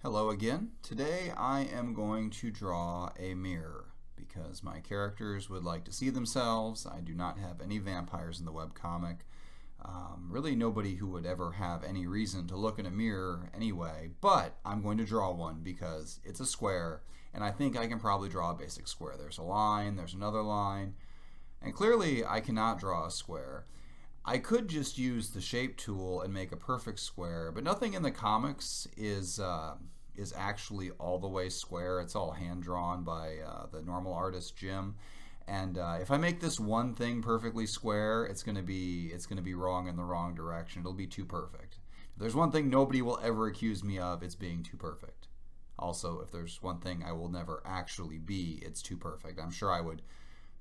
Hello again. Today I am going to draw a mirror because my characters would like to see themselves. I do not have any vampires in the webcomic. Really nobody who would ever have any reason to look in a mirror anyway, but I'm going to draw one because it's a square and I think I can probably draw a basic square. There's a line, there's another line, and clearly I cannot draw a square. I could just use the shape tool and make a perfect square, but nothing in the comics is actually all the way square. It's all hand drawn by the normal artist Jim. And if I make this one thing perfectly square, it's gonna be wrong in the wrong direction. It'll be too perfect. If there's one thing nobody will ever accuse me of, it's being too perfect. Also, if there's one thing I will never actually be, it's too perfect. I'm sure I would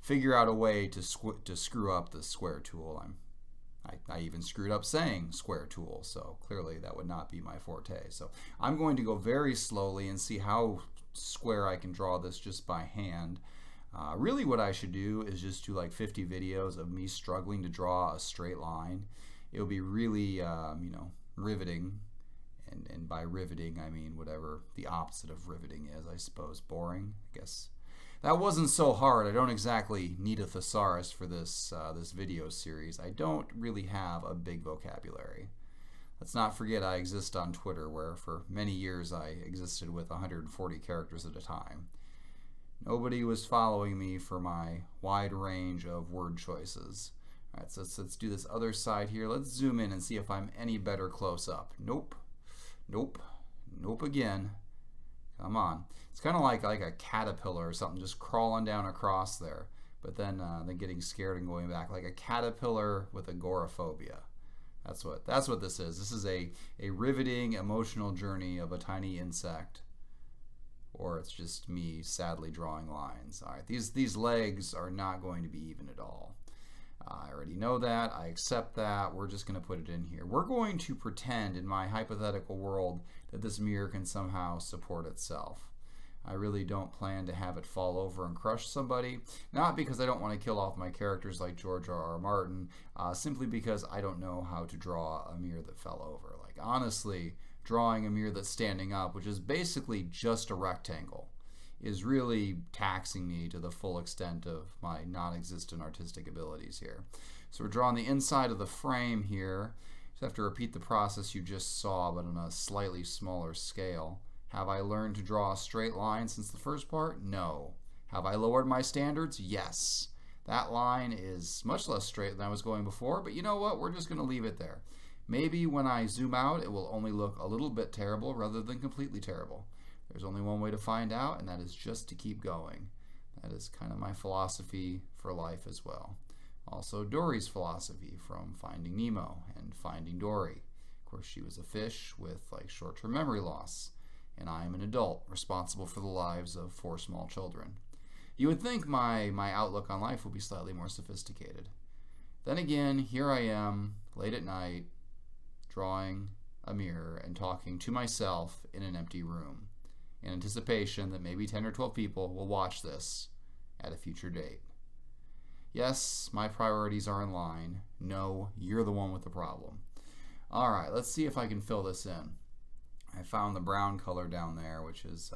figure out a way to screw up the square tool. I even screwed up saying square tool, so clearly that would not be my forte. So I'm going to go very slowly and see how square I can draw this just by hand. Really what I should do is just do like 50 videos of me struggling to draw a straight line. It'll be really, riveting. And by riveting, I mean whatever the opposite of riveting is, I suppose. Boring, I guess. That wasn't so hard. I don't exactly need a thesaurus for this video series. I don't really have a big vocabulary. Let's not forget I exist on Twitter, where for many years I existed with 140 characters at a time. Nobody was following me for my wide range of word choices. All right, so let's do this other side here. Let's zoom in and see if I'm any better close up. Nope. Nope. Nope again. Come on. It's kind of like a caterpillar or something just crawling down across there, but then getting scared and going back, like a caterpillar with agoraphobia. That's what this is. This is a riveting emotional journey of a tiny insect, or it's just me sadly drawing lines. All right, these legs are not going to be even at all. I already know that. I accept that. We're just going to put it in here. We're going to pretend in my hypothetical world that this mirror can somehow support itself. I really don't plan to have it fall over and crush somebody. Not because I don't want to kill off my characters like George R.R. Martin, simply because I don't know how to draw a mirror that fell over. Like, honestly, drawing a mirror that's standing up, which is basically just a rectangle, is really taxing me to the full extent of my non-existent artistic abilities here. So we're drawing the inside of the frame here. Just have to repeat the process you just saw, but on a slightly smaller scale. Have I learned to draw a straight line since the first part? No. Have I lowered my standards? Yes. That line is much less straight than I was going before, but you know what? We're just going to leave it there. Maybe when I zoom out, it will only look a little bit terrible rather than completely terrible. There's only one way to find out, and that is just to keep going. That is kind of my philosophy for life as well. Also Dory's philosophy from Finding Nemo and Finding Dory. Of course, she was a fish with like short-term memory loss, and I am an adult responsible for the lives of 4 small children. You would think my outlook on life would be slightly more sophisticated. Then again, here I am, late at night, drawing a mirror and talking to myself in an empty room, in anticipation that maybe 10 or 12 people will watch this at a future date. Yes, my priorities are in line. No, you're the one with the problem. All right, let's see if I can fill this in. I found the brown color down there, which is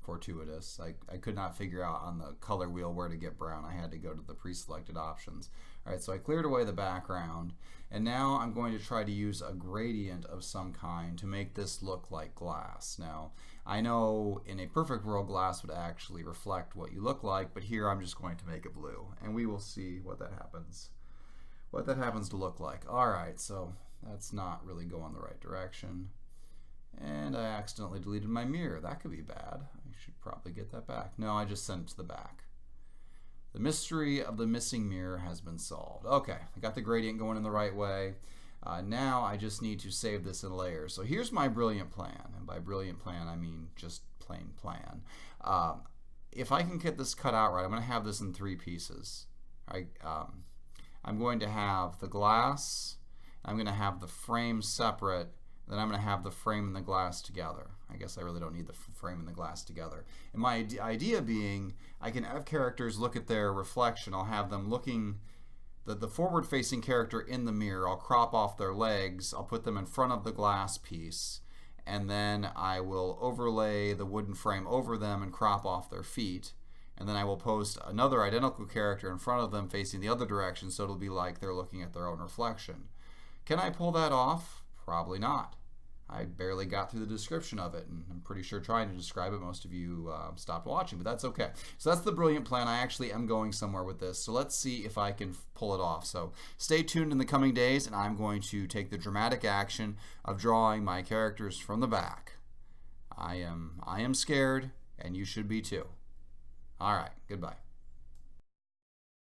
fortuitous. I could not figure out on the color wheel where to get brown. I had to go to the pre-selected options. All right, so I cleared away the background, and now I'm going to try to use a gradient of some kind to make this look like glass. Now, I know in a perfect world glass would actually reflect what you look like, but here I'm just going to make it blue, and we will see what that happens. What that happens to look like. All right, so that's not really going the right direction. And I accidentally deleted my mirror. That could be bad. I should probably get that back. No, I just sent it to the back. The mystery of the missing mirror has been solved. Okay, I got the gradient going in the right way. Now I just need to save this in layers. So here's my brilliant plan. And by brilliant plan, I mean just plain plan. If I can get this cut out right, I'm going to have this in 3 pieces. Right? I'm going to have the glass. I'm going to have the frame separate. Then I'm going to have the frame and the glass together. I guess I really don't need the frame and the glass together. And my idea being, I can have characters look at their reflection. I'll have them looking, the forward-facing character in the mirror. I'll crop off their legs. I'll put them in front of the glass piece. and then I will overlay the wooden frame over them and crop off their feet. And then I will post another identical character in front of them facing the other direction, so it'll be like they're looking at their own reflection. Can I pull that off? Probably not. I barely got through the description of it, and I'm pretty sure trying to describe it, most of you stopped watching, but that's okay. So that's the brilliant plan. I actually am going somewhere with this, so let's see if I can pull it off. So stay tuned in the coming days, and I'm going to take the dramatic action of drawing my characters from the back. I am scared, and you should be too. All right, goodbye.